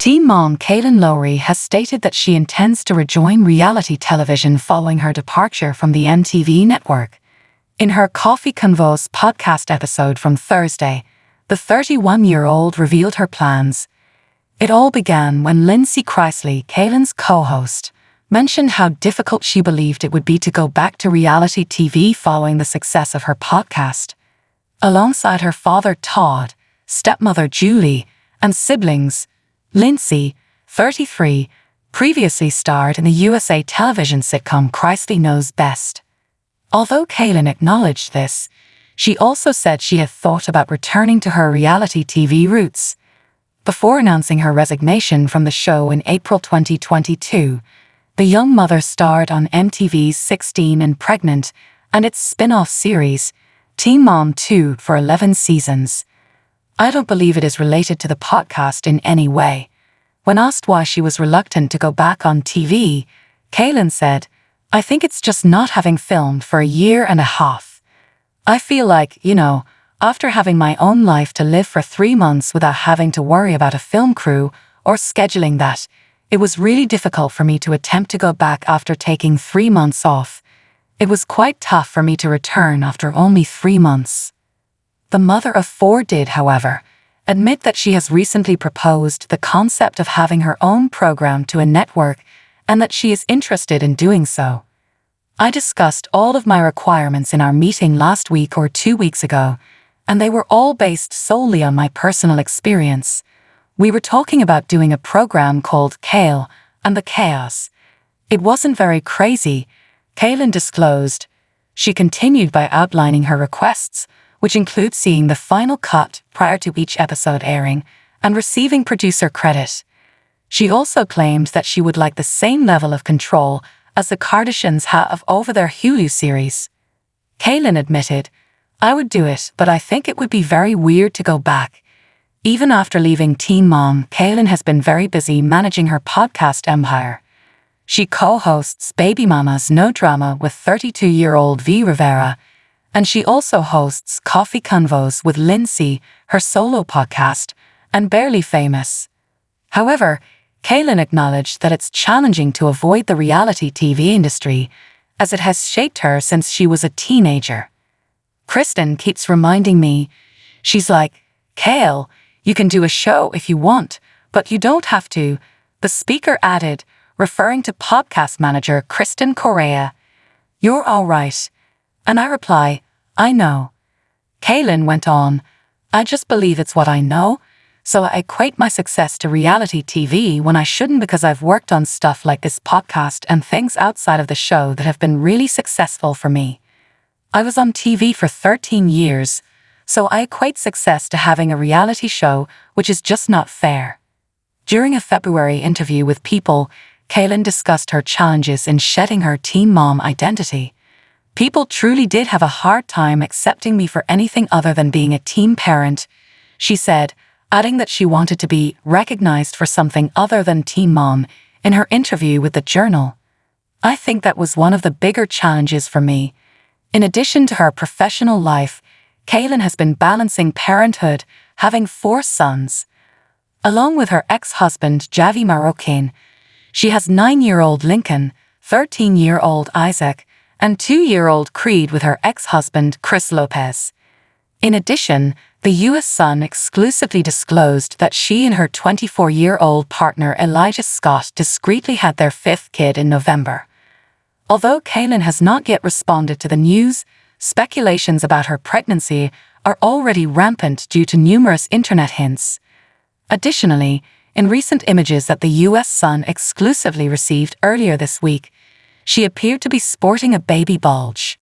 Teen mom Kailyn Lowry has stated that she intends to rejoin reality television following her departure from the MTV network. In her Coffee Convos podcast episode from Thursday, the 31-year-old revealed her plans. It all began when Lindsay Chrisley, Kailyn's co-host, mentioned how difficult she believed it would be to go back to reality TV following the success of her podcast. Alongside her father Todd, stepmother Julie, and siblings, Lindsay, 33, previously starred in the USA television sitcom Chrisley Knows Best. Although Kailyn acknowledged this, she also said she had thought about returning to her reality TV roots. Before announcing her resignation from the show in April 2022, the young mother starred on MTV's 16 and Pregnant and its spin-off series, Teen Mom 2, for 11 seasons. I don't believe it is related to the podcast in any way. When asked why she was reluctant to go back on TV, Kailyn said, "I think it's just not having filmed for a year and a half. I feel like, after having my own life to live for 3 months without having to worry about a film crew or scheduling that, it was really difficult for me to attempt to go back after taking 3 months off. It was quite tough for me to return after only 3 months." The mother of 4 did, however, admit that she has recently proposed the concept of having her own program to a network and that she is interested in doing so. "I discussed all of my requirements in our meeting last week or 2 weeks ago, and they were all based solely on my personal experience. We were talking about doing a program called Kale and the Chaos. It wasn't very crazy," Kailyn disclosed. She continued by outlining her requests, which include seeing the final cut prior to each episode airing and receiving producer credit. She also claimed that she would like the same level of control as the Kardashians have over their Hulu series. Kailyn admitted, "I would do it, but I think it would be very weird to go back." Even after leaving Teen Mom, Kailyn has been very busy managing her podcast empire. She co-hosts Baby Mama's No Drama with 32-year-old V. Rivera, and she also hosts Coffee Convos with Lindsay, her solo podcast, and Barely Famous. However, Kailyn acknowledged that it's challenging to avoid the reality TV industry, as it has shaped her since she was a teenager. "Kristen keeps reminding me, she's like, 'Kale, you can do a show if you want, but you don't have to,'" the speaker added, referring to podcast manager Kristen Correa. "You're all right." And I reply, "I know." Kailyn went on, "I just believe it's what I know, so I equate my success to reality TV when I shouldn't, because I've worked on stuff like this podcast and things outside of the show that have been really successful for me. I was on TV for 13 years, so I equate success to having a reality show, which is just not fair." During a February interview with People, Kailyn discussed her challenges in shedding her teen mom identity. "People truly did have a hard time accepting me for anything other than being a teen parent," she said, adding that she wanted to be recognized for something other than teen mom in her interview with the Journal. "I think that was one of the bigger challenges for me." In addition to her professional life, Kailyn has been balancing parenthood, having 4 sons. Along with her ex-husband Javi Marroquin, she has 9-year-old Lincoln, 13-year-old Isaac, and 2-year-old Creed with her ex-husband Chris Lopez. In addition, the U.S. Sun exclusively disclosed that she and her 24-year-old partner Elijah Scott discreetly had their 5th kid in November. Although Kailyn has not yet responded to the news, speculations about her pregnancy are already rampant due to numerous internet hints. Additionally, in recent images that the U.S. Sun exclusively received earlier this week, she appeared to be sporting a baby bulge.